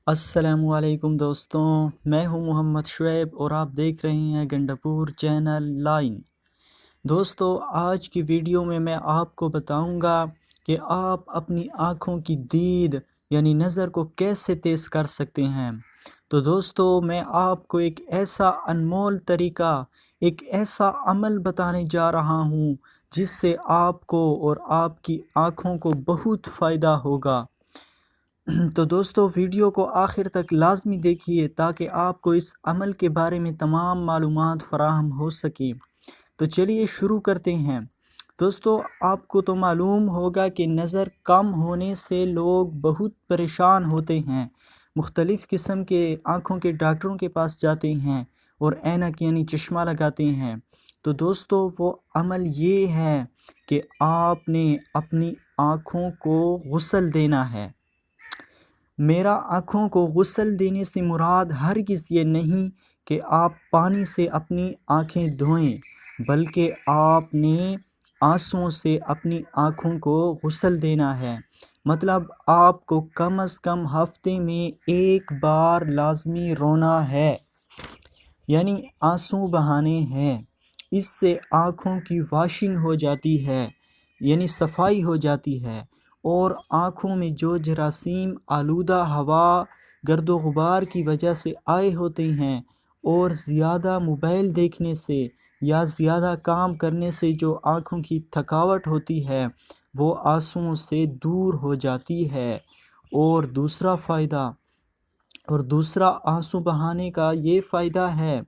السلام علیکم دوستوں، میں ہوں محمد شعیب اور آپ دیکھ رہے ہیں گنڈاپور چینل لائن۔ دوستو، آج کی ویڈیو میں آپ کو بتاؤں گا کہ آپ اپنی آنکھوں کی دید یعنی نظر کو کیسے تیز کر سکتے ہیں۔ تو دوستو، میں آپ کو ایک ایسا انمول طریقہ، ایک ایسا عمل بتانے جا رہا ہوں جس سے آپ کو اور آپ کی آنکھوں کو بہت فائدہ ہوگا۔ تو دوستو، ویڈیو کو آخر تک لازمی دیکھیے تاکہ آپ کو اس عمل کے بارے میں تمام معلومات فراہم ہو سکیں۔ تو چلیے شروع کرتے ہیں۔ دوستو، آپ کو تو معلوم ہوگا کہ نظر کم ہونے سے لوگ بہت پریشان ہوتے ہیں، مختلف قسم کے آنکھوں کے ڈاکٹروں کے پاس جاتے ہیں اور اینک یعنی چشمہ لگاتے ہیں۔ تو دوستو، وہ عمل یہ ہے کہ آپ نے اپنی آنکھوں کو غسل دینا ہے۔ میرا آنکھوں کو غسل دینے سے مراد ہرگز یہ نہیں کہ آپ پانی سے اپنی آنکھیں دھوئیں، بلکہ آپ نے آنسوؤں سے اپنی آنکھوں کو غسل دینا ہے۔ مطلب آپ کو کم از کم ہفتے میں ایک بار لازمی رونا ہے، یعنی آنسو بہانے ہیں۔ اس سے آنکھوں کی واشنگ ہو جاتی ہے، یعنی صفائی ہو جاتی ہے، اور آنکھوں میں جو جراثیم آلودہ ہوا، گرد و غبار کی وجہ سے آئے ہوتے ہیں اور زیادہ موبائل دیکھنے سے یا زیادہ کام کرنے سے جو آنکھوں کی تھکاوٹ ہوتی ہے وہ آنسوؤں سے دور ہو جاتی ہے۔ اور دوسرا آنسو بہانے کا یہ فائدہ ہے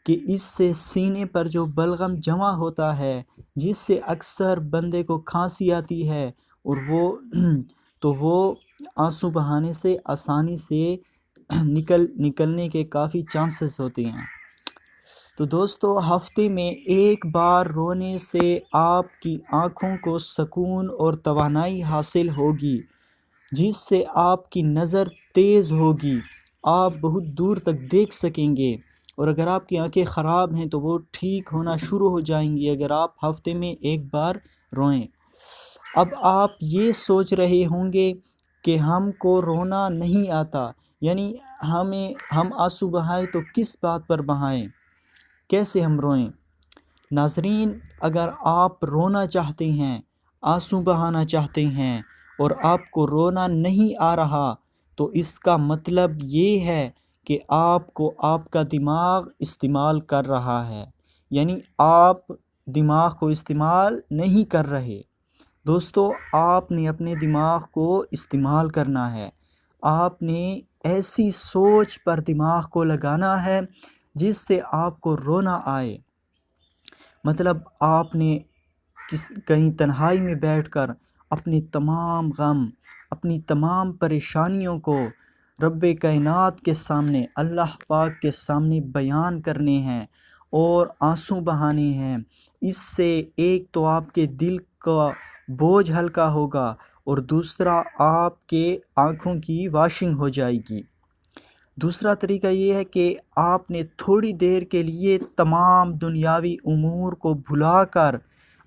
کہ اس سے سینے پر جو بلغم جمع ہوتا ہے، جس سے اکثر بندے کو کھانسی آتی ہے، اور وہ آنسو بہانے سے آسانی سے نکلنے کے کافی چانسز ہوتے ہیں۔ تو دوستو، ہفتے میں ایک بار رونے سے آپ کی آنکھوں کو سکون اور توانائی حاصل ہوگی، جس سے آپ کی نظر تیز ہوگی، آپ بہت دور تک دیکھ سکیں گے، اور اگر آپ کی آنکھیں خراب ہیں تو وہ ٹھیک ہونا شروع ہو جائیں گی اگر آپ ہفتے میں ایک بار روئیں۔ اب آپ یہ سوچ رہے ہوں گے کہ ہم کو رونا نہیں آتا، یعنی ہم آنسو بہائیں تو کس بات پر بہائیں، کیسے ہم روئیں؟ ناظرین، اگر آپ رونا چاہتے ہیں، آنسو بہانا چاہتے ہیں اور آپ کو رونا نہیں آ رہا، تو اس کا مطلب یہ ہے کہ آپ کو آپ کا دماغ استعمال کر رہا ہے، یعنی آپ دماغ کو استعمال نہیں کر رہے۔ دوستو، آپ نے اپنے دماغ کو استعمال کرنا ہے۔ آپ نے ایسی سوچ پر دماغ کو لگانا ہے جس سے آپ کو رونا آئے۔ مطلب آپ نے کہیں تنہائی میں بیٹھ کر اپنے تمام غم، اپنی تمام پریشانیوں کو رب کائنات کے سامنے، اللہ پاک کے سامنے بیان کرنے ہیں اور آنسو بہانے ہیں۔ اس سے ایک تو آپ کے دل کا بوجھ ہلکا ہوگا اور دوسرا آپ کے آنکھوں کی واشنگ ہو جائے گی۔ دوسرا طریقہ یہ ہے کہ آپ نے تھوڑی دیر کے لیے تمام دنیاوی امور کو بھلا کر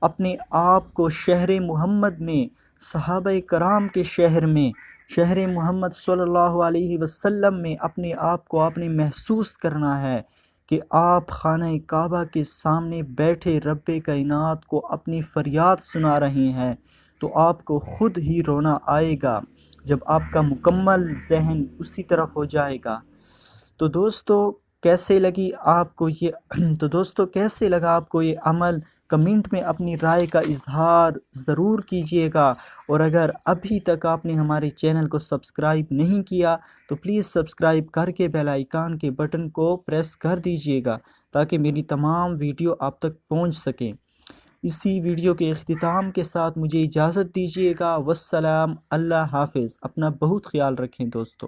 اپنے آپ کو شہر محمد میں، صحابہ کرام کے شہر میں، شہر محمد صلی اللہ علیہ وسلم میں اپنے آپ کو آپ نے محسوس کرنا ہے کہ آپ خانہ کعبہ کے سامنے بیٹھے رب کائنات کو اپنی فریاد سنا رہے ہیں، تو آپ کو خود ہی رونا آئے گا جب آپ کا مکمل ذہن اسی طرف ہو جائے گا۔ تو دوستو، کیسے لگا آپ کو یہ عمل؟ کمنٹ میں اپنی رائے کا اظہار ضرور کیجیے گا، اور اگر ابھی تک آپ نے ہمارے چینل کو سبسکرائب نہیں کیا تو پلیز سبسکرائب کر کے بیل آئیکن کے بٹن کو پریس کر دیجیے گا تاکہ میری تمام ویڈیو آپ تک پہنچ سکیں۔ اسی ویڈیو کے اختتام کے ساتھ مجھے اجازت دیجیے گا۔ والسلام، اللہ حافظ۔ اپنا بہت خیال رکھیں دوستو۔